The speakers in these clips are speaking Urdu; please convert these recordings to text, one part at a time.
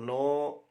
9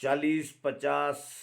40-50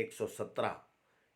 117।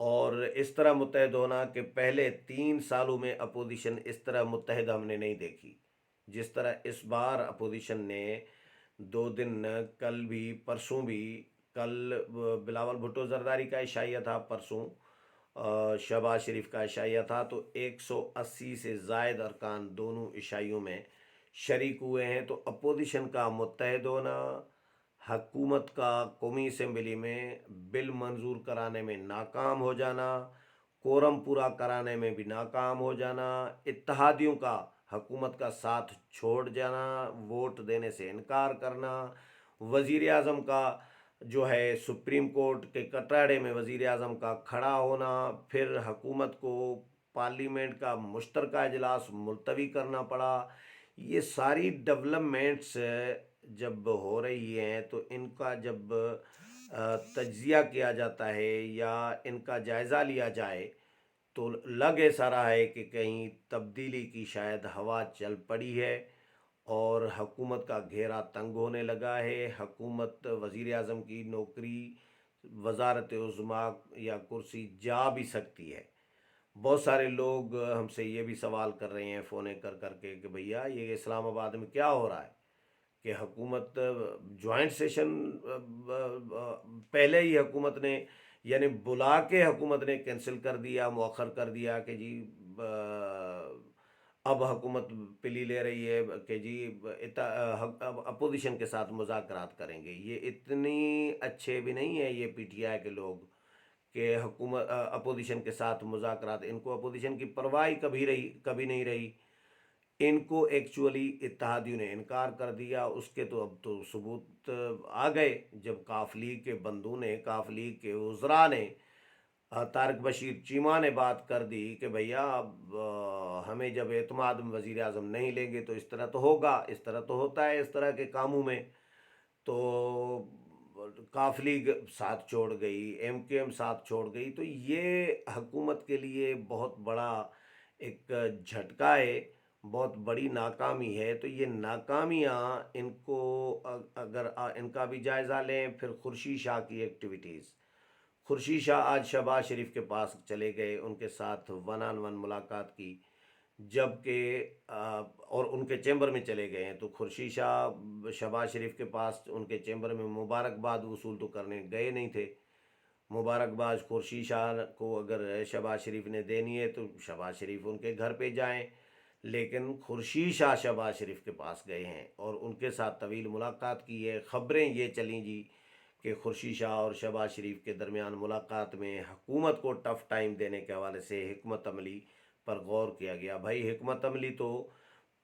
اور اس طرح متحد ہونا کہ پہلے 3 سالوں میں اپوزیشن اس طرح متحد ہم نے نہیں دیکھی جس طرح اس بار اپوزیشن نے 2 دن، کل بھی پرسوں بھی، کل بلاول بھٹو زرداری کا عشائیہ تھا، پرسوں شہباز شریف کا عشائیہ تھا، تو 180 سے زائد ارکان دونوں عشائیوں میں شریک ہوئے ہیں۔ تو اپوزیشن کا متحد ہونا، حکومت کا قومی اسمبلی میں بل منظور کرانے میں ناکام ہو جانا، کورم پورا کرانے میں بھی ناکام ہو جانا، اتحادیوں کا حکومت کا ساتھ چھوڑ جانا، ووٹ دینے سے انکار کرنا، وزیر اعظم کا جو ہے سپریم کورٹ کے کٹڑے میں وزیر اعظم کا کھڑا ہونا، پھر حکومت کو پارلیمنٹ کا مشترکہ اجلاس ملتوی کرنا پڑا، یہ ساری ڈیولپمنٹس جب ہو رہی ہیں تو ان کا جب تجزیہ کیا جاتا ہے یا ان کا جائزہ لیا جائے تو لگ ایسا رہا ہے کہ کہیں تبدیلی کی شاید ہوا چل پڑی ہے اور حکومت کا گھیرا تنگ ہونے لگا ہے۔ حکومت وزیر اعظم کی نوکری، وزارت عظمیٰ یا کرسی جا بھی سکتی ہے۔ بہت سارے لوگ ہم سے یہ بھی سوال کر رہے ہیں فونے کر کر کے کہ بھیا یہ اسلام آباد میں کیا ہو رہا ہے کہ حکومت جوائنٹ سیشن پہلے ہی حکومت نے یعنی بلا کے حکومت نے کینسل کر دیا، مؤخر کر دیا کہ جی اب حکومت پلی لے رہی ہے کہ جی اب اپوزیشن کے ساتھ مذاکرات کریں گے۔ یہ اتنی اچھے بھی نہیں ہیں یہ پی ٹی آئی کے لوگ کہ حکومت اپوزیشن کے ساتھ مذاکرات، ان کو اپوزیشن کی پرواہ کبھی نہیں رہی۔ ان کو ایکچولی اتحادیوں نے انکار کر دیا، اس کے تو اب تو ثبوت آ گئے جب کاف لیگ کے بندوں نے، کاف لیگ کے وزراء نے، طارق بشیر چیمہ نے بات کر دی کہ بھیا اب ہمیں جب اعتماد میں وزیر اعظم نہیں لیں گے تو اس طرح تو ہوگا، اس طرح تو ہوتا ہے اس طرح کے کاموں میں۔ تو کاف لیگ ساتھ چھوڑ گئی، ایم کیو ایم ساتھ چھوڑ گئی، تو یہ حکومت کے لیے بہت بڑا ایک جھٹکا ہے، بہت بڑی ناکامی ہے۔ تو یہ ناکامیاں ان کو اگر ان کا بھی جائزہ لیں، پھر خورشید شاہ کی ایکٹیویٹیز، خورشید شاہ آج شہباز شریف کے پاس چلے گئے، ان کے ساتھ ون آن ون ملاقات کی، جب کہ اور ان کے چیمبر میں چلے گئے ہیں، تو خورشید شاہ شہباز شریف کے پاس ان کے چیمبر میں مبارکباد وصول تو کرنے گئے نہیں تھے۔ مبارکباد خورشید شاہ کو اگر شہباز شریف نے دینی ہے تو شہباز شریف ان کے گھر پہ جائیں، لیکن خورشید شاہ شہباز شریف کے پاس گئے ہیں اور ان کے ساتھ طویل ملاقات کی ہے۔ خبریں یہ چلیں جی کہ خورشید شاہ اور شہباز شریف کے درمیان ملاقات میں حکومت کو ٹف ٹائم دینے کے حوالے سے حکمت عملی پر غور کیا گیا۔ بھائی حکمت عملی تو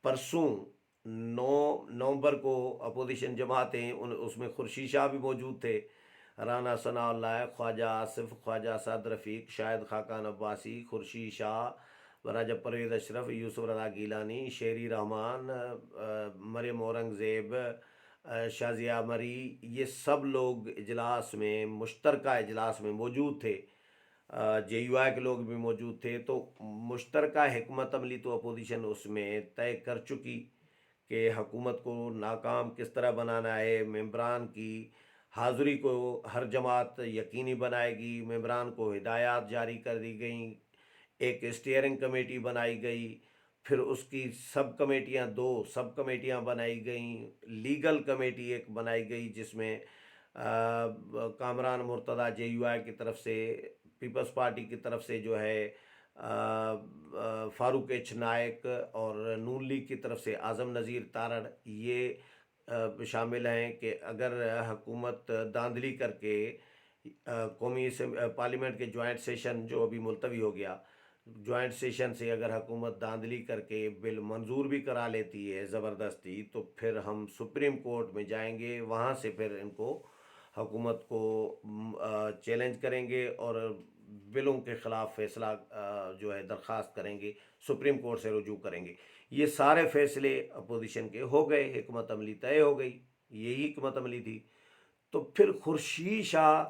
پرسوں 9 نومبر کو اپوزیشن جماعتیں اس میں خورشید شاہ بھی موجود تھے، رانا ثناء اللہ، خواجہ آصف، خواجہ سعد رفیق، شاہد خاقان عباسی، خورشید شاہ، راجہ پرویز اشرف، یوسف رضا گیلانی، شیری رحمان، مریم اورنگزیب، شازیہ مری، یہ سب لوگ اجلاس میں، مشترکہ اجلاس میں موجود تھے۔ جے یو آئی کے لوگ بھی موجود تھے۔ تو مشترکہ حکمت عملی تو اپوزیشن اس میں طے کر چکی کہ حکومت کو ناکام کس طرح بنانا ہے، ممبران کی حاضری کو ہر جماعت یقینی بنائے گی، ممبران کو ہدایات جاری کر دی گئیں، ایک اسٹیئرنگ کمیٹی بنائی گئی، پھر اس کی سب کمیٹیاں، 2 سب کمیٹیاں بنائی گئیں، لیگل کمیٹی ایک بنائی گئی جس میں کامران مرتضیٰ جے یو آئی کی طرف سے، پیپلز پارٹی کی طرف سے جو ہے فاروق ایچ نائک، اور نون لیگ کی طرف سے اعظم نذیر تارڑ، یہ شامل ہیں کہ اگر حکومت داندلی کر کے قومی پارلیمنٹ کے جوائنٹ سیشن جو ابھی ملتوی ہو گیا، جوائنٹ سیشن سے اگر حکومت داندلی کر کے بل منظور بھی کرا لیتی ہے زبردستی، تو پھر ہم سپریم کورٹ میں جائیں گے، وہاں سے پھر ان کو حکومت کو چیلنج کریں گے اور بلوں کے خلاف فیصلہ جو ہے درخواست کریں گے، سپریم کورٹ سے رجوع کریں گے۔ یہ سارے فیصلے اپوزیشن کے ہو گئے، حکمت عملی طے ہو گئی، یہی حکمت عملی تھی۔ تو پھر خورشید شاہ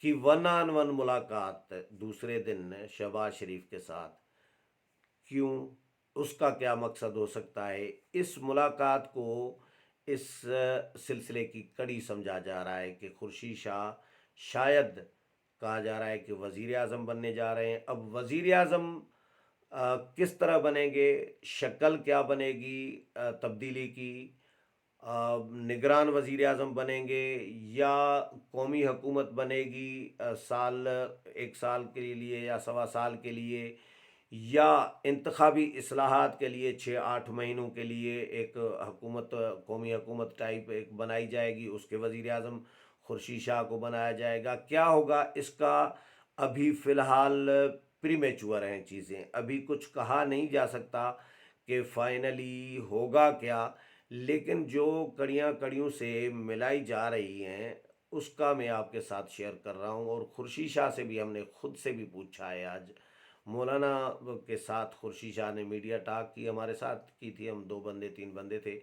کی ون آن ون ملاقات دوسرے دن شہباز شریف کے ساتھ، کیوں؟ اس کا کیا مقصد ہو سکتا ہے؟ اس ملاقات کو اس سلسلے کی کڑی سمجھا جا رہا ہے کہ خورشید شاہ شاید کہا جا رہا ہے کہ وزیر اعظم بننے جا رہے ہیں۔ اب وزیر اعظم کس طرح بنیں گے، شکل کیا بنے گی تبدیلی کی، نگران وزیر اعظم بنیں گے یا قومی حکومت بنے گی سال 1 سال کے لیے یا 1.25 سال کے لیے، یا انتخابی اصلاحات کے لیے 6-8 مہینوں کے لیے ایک حکومت، قومی حکومت ٹائپ ایک بنائی جائے گی، اس کے وزیر اعظم خورشید شاہ کو بنایا جائے گا، کیا ہوگا اس کا ابھی فی الحال پری میچور ہیں چیزیں، ابھی کچھ کہا نہیں جا سکتا کہ فائنلی ہوگا کیا، لیکن جو کڑیاں کڑیوں سے ملائی جا رہی ہیں اس کا میں آپ کے ساتھ شیئر کر رہا ہوں۔ اور خورشید شاہ سے بھی ہم نے خود سے بھی پوچھا ہے، آج مولانا کے ساتھ خورشید شاہ نے میڈیا ٹاک کی، ہمارے ساتھ کی تھی، ہم 2 بندے 3 بندے تھے،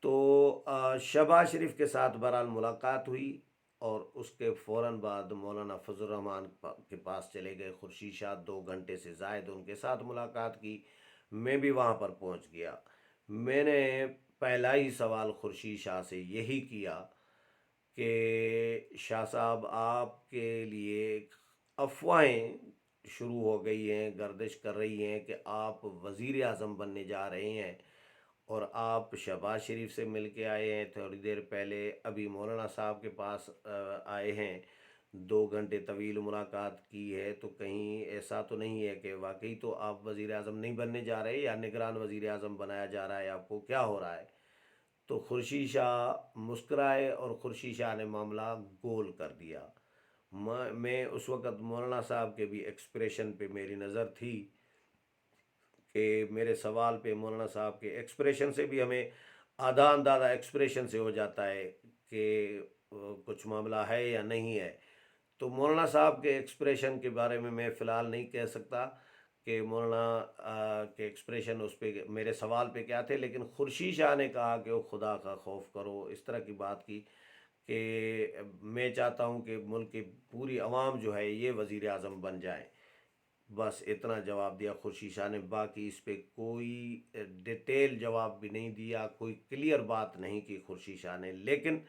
تو شہباز شریف کے ساتھ بہرحال ملاقات ہوئی، اور اس کے فوراً بعد مولانا فضل الرحمان کے پاس چلے گئے خورشید شاہ، 2 گھنٹے سے زائد ان کے ساتھ ملاقات کی، میں بھی وہاں پر پہنچ گیا۔ میں نے پہلا ہی سوال خورشید شاہ سے یہی کیا کہ شاہ صاحب آپ کے لیے افواہیں شروع ہو گئی ہیں، گردش کر رہی ہیں کہ آپ وزیر اعظم بننے جا رہے ہیں، اور آپ شہباز شریف سے مل کے آئے ہیں تھوڑی دیر پہلے، ابھی مولانا صاحب کے پاس آئے ہیں، 2 گھنٹے طویل ملاقات کی ہے، تو کہیں ایسا تو نہیں ہے کہ واقعی تو آپ وزیر اعظم نہیں بننے جا رہے، یا نگران وزیر اعظم بنایا جا رہا ہے آپ کو، کیا ہو رہا ہے؟ تو خورشید شاہ مسکرائے اور خورشید شاہ نے معاملہ گول کر دیا۔ میں اس وقت مولانا صاحب کے بھی ایکسپریشن پہ میری نظر تھی کہ میرے سوال پہ مولانا صاحب کے ایکسپریشن سے بھی ہمیں آدھا اندازہ ایکسپریشن سے ہو جاتا ہے کہ کچھ معاملہ ہے یا نہیں ہے۔ تو مولانا صاحب کے ایکسپریشن کے بارے میں فی الحال نہیں کہہ سکتا کہ مولانا کے ایکسپریشن اس پہ میرے سوال پہ کیا تھے، لیکن خورشید شاہ نے کہا کہ وہ خدا کا خوف کرو، اس طرح کی بات کی کہ میں چاہتا ہوں کہ ملک کی پوری عوام جو ہے یہ وزیر اعظم بن جائے، بس اتنا جواب دیا خورشید شاہ نے، باقی اس پہ کوئی ڈیٹیل جواب بھی نہیں دیا، کوئی کلیئر بات نہیں کی خورشید شاہ نے۔ لیکن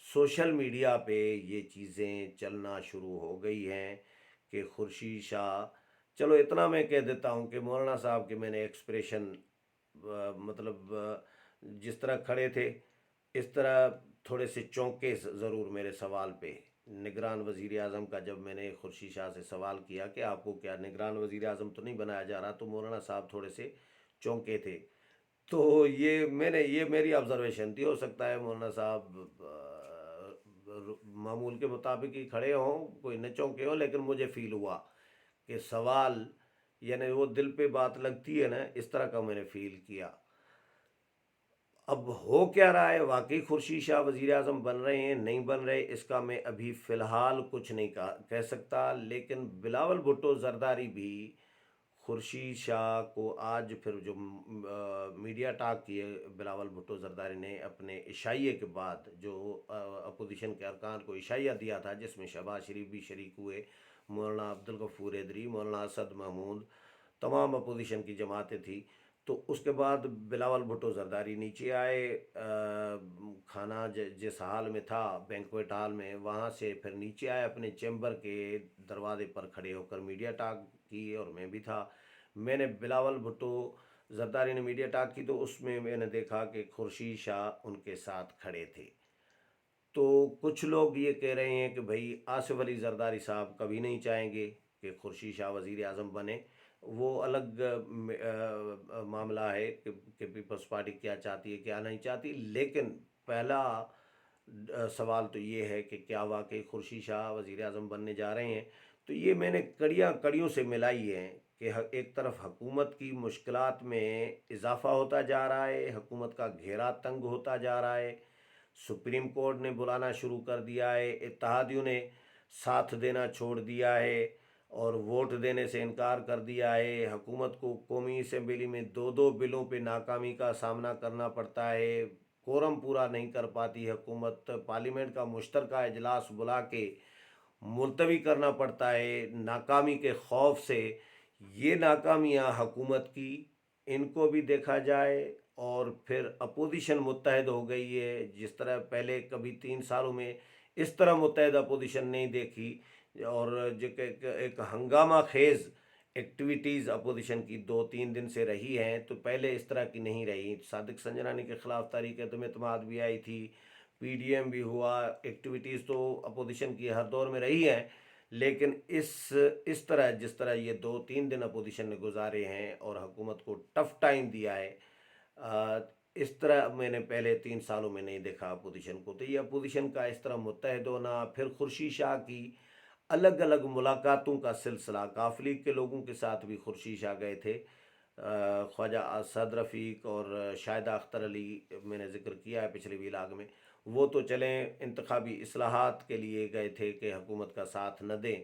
سوشل میڈیا پہ یہ چیزیں چلنا شروع ہو گئی ہیں کہ خورشید شاہ، چلو اتنا میں کہہ دیتا ہوں کہ مولانا صاحب کے میں نے ایکسپریشن مطلب جس طرح کھڑے تھے اس طرح تھوڑے سے چونکے ضرور میرے سوال پہ، نگران وزیر اعظم کا جب میں نے خورشید شاہ سے سوال کیا کہ آپ کو کیا نگران وزیر اعظم تو نہیں بنایا جا رہا، تو مولانا صاحب تھوڑے سے چونکے تھے۔ تو یہ میری آبزرویشن تھی، ہو سکتا ہے مولانا صاحب معمول کے مطابق ہی کھڑے ہوں، کوئی نہ چونکے ہوں، لیکن مجھے فیل ہوا کہ سوال یعنی وہ دل پہ بات لگتی ہے نا، اس طرح کا میں نے فیل کیا۔ اب ہو کیا رہا ہے، واقعی خورشید شاہ وزیر اعظم بن رہے ہیں نہیں بن رہے، اس کا میں ابھی فی الحال کچھ نہیں کہہ سکتا، لیکن بلاول بھٹو زرداری بھی خورشید شاہ کو آج پھر جو میڈیا ٹاک کیے بلاول بھٹو زرداری نے اپنے عشائیے کے بعد، جو اپوزیشن کے ارکان کو عشائیہ دیا تھا جس میں شہباز شریف بھی شریک ہوئے، مولانا عبدالغفور حیدری، مولانا اسد محمود، تمام اپوزیشن کی جماعتیں تھیں، تو اس کے بعد بلاول بھٹو زرداری نیچے آئے، کھانا جس حال میں تھا بینکویٹ ہال میں، وہاں سے پھر نیچے آئے اپنے چیمبر کے دروازے پر کھڑے ہو کر میڈیا ٹاک کی، اور میں بھی تھا۔ میں نے بلاول بھٹو زرداری نے میڈیا ٹاک کی تو اس میں نے دیکھا کہ خورشید شاہ ان کے ساتھ کھڑے تھے۔ تو کچھ لوگ یہ کہہ رہے ہیں کہ بھائی آصف علی زرداری صاحب کبھی نہیں چاہیں گے کہ خورشید شاہ وزیر اعظم بنے، وہ الگ معاملہ ہے کہ پیپلز پارٹی کیا چاہتی ہے کیا نہیں چاہتی، لیکن پہلا سوال تو یہ ہے کہ کیا واقعی خورشید شاہ وزیر اعظم بننے جا رہے ہیں؟ تو یہ میں نے کڑیاں کڑیوں سے ملائی ہیں کہ ایک طرف حکومت کی مشکلات میں اضافہ ہوتا جا رہا ہے، حکومت کا گھیرا تنگ ہوتا جا رہا ہے، سپریم کورٹ نے بلانا شروع کر دیا ہے، اتحادیوں نے ساتھ دینا چھوڑ دیا ہے اور ووٹ دینے سے انکار کر دیا ہے، حکومت کو قومی اسمبلی میں 2 بلوں پہ ناکامی کا سامنا کرنا پڑتا ہے، کورم پورا نہیں کر پاتی حکومت، پارلیمنٹ کا مشترکہ اجلاس بلا کے ملتوی کرنا پڑتا ہے ناکامی کے خوف سے۔ یہ ناکامیاں حکومت کی، ان کو بھی دیکھا جائے، اور پھر اپوزیشن متحد ہو گئی ہے، جس طرح پہلے کبھی 3 سالوں میں اس طرح متحد اپوزیشن نہیں دیکھی اور جو کہ ایک ہنگامہ خیز ایکٹیویٹیز اپوزیشن کی 2-3 دن سے رہی ہیں، تو پہلے اس طرح کی نہیں رہی۔ صادق سنجرانی کے خلاف تحریک عدم اعتماد بھی آئی تھی، پی ڈی ایم بھی ہوا، ایکٹیویٹیز تو اپوزیشن کی ہر دور میں رہی ہیں، لیکن اس طرح جس طرح یہ 2-3 دن اپوزیشن نے گزارے ہیں اور حکومت کو ٹف ٹائم دیا ہے، اس طرح میں نے پہلے 3 سالوں میں نہیں دیکھا اپوزیشن کو۔ تو یہ اپوزیشن کا اس طرح متحد ہونا، پھر خورشید شاہ کی الگ الگ ملاقاتوں کا سلسلہ، کاف لیگ کے لوگوں کے ساتھ بھی خورشید شاہ گئے تھے، خواجہ اسد رفیق اور شاہدہ اختر علی، میں نے ذکر کیا ہے پچھلے ویلاگ میں، وہ تو چلیں انتخابی اصلاحات کے لیے گئے تھے کہ حکومت کا ساتھ نہ دیں،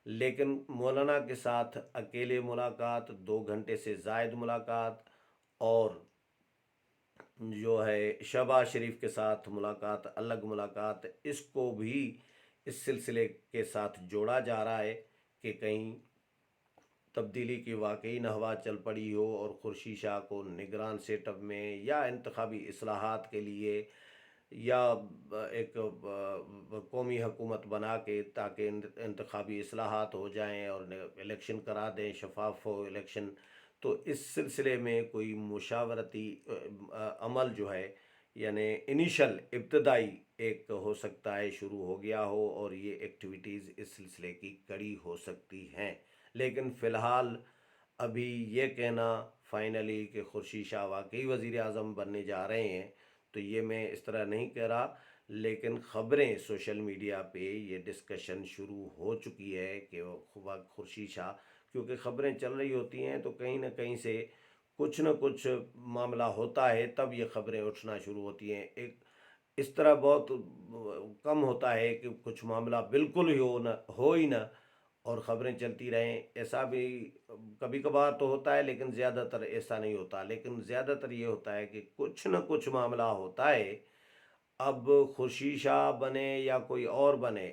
لیکن مولانا کے ساتھ اکیلے ملاقات، 2 گھنٹے سے زائد ملاقات، اور جو ہے شہباز شریف کے ساتھ ملاقات، الگ ملاقات، اس کو بھی اس سلسلے کے ساتھ جوڑا جا رہا ہے کہ کہیں تبدیلی کی واقعی نہوا چل پڑی ہو اور خورشید شاہ کو نگران سیٹ اپ میں یا انتخابی اصلاحات کے لیے یا ایک قومی حکومت بنا کے تاکہ انتخابی اصلاحات ہو جائیں اور الیکشن کرا دیں، شفاف ہو الیکشن، تو اس سلسلے میں کوئی مشاورتی عمل جو ہے، یعنی انیشل ابتدائی ایک ہو سکتا ہے شروع ہو گیا ہو، اور یہ ایکٹیویٹیز اس سلسلے کی کڑی ہو سکتی ہیں۔ لیکن فی الحال ابھی یہ کہنا فائنلی کہ خورشید شاہ واقعی وزیر اعظم بننے جا رہے ہیں، تو یہ میں اس طرح نہیں کہہ رہا، لیکن خبریں سوشل میڈیا پہ یہ ڈسکشن شروع ہو چکی ہے کہ خورشید شاہ، کیونکہ خبریں چل رہی ہوتی ہیں تو کہیں نہ کہیں سے کچھ نہ کچھ معاملہ ہوتا ہے، تب یہ خبریں اٹھنا شروع ہوتی ہیں۔ ایک اس طرح بہت کم ہوتا ہے کہ کچھ معاملہ بالکل ہو ہی نہ اور خبریں چلتی رہیں، ایسا بھی کبھی کبھار تو ہوتا ہے، لیکن زیادہ تر ایسا نہیں ہوتا، لیکن زیادہ تر یہ ہوتا ہے کہ کچھ نہ کچھ معاملہ ہوتا ہے۔ اب خورشید شاہ بنے یا کوئی اور بنے،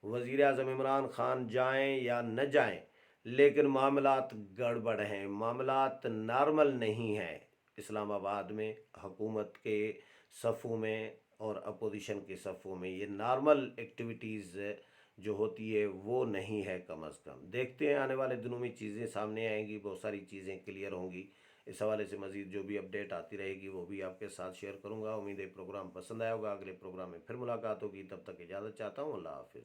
وزیر اعظم عمران خان جائیں یا نہ جائیں، لیکن معاملات گڑبڑ ہیں، معاملات نارمل نہیں ہیں اسلام آباد میں، حکومت کے صفوں میں اور اپوزیشن کے صفوں میں۔ یہ نارمل ایکٹیویٹیز جو ہوتی ہے وہ نہیں ہے، کم از کم دیکھتے ہیں آنے والے دنوں میں چیزیں سامنے آئیں گی، بہت ساری چیزیں کلیئر ہوں گی۔ اس حوالے سے مزید جو بھی اپڈیٹ آتی رہے گی وہ بھی آپ کے ساتھ شیئر کروں گا۔ امید ہے پروگرام پسند آیا ہوگا، اگلے پروگرام میں پھر ملاقات ہوگی، تب تک اجازت چاہتا ہوں، اللہ حافظ۔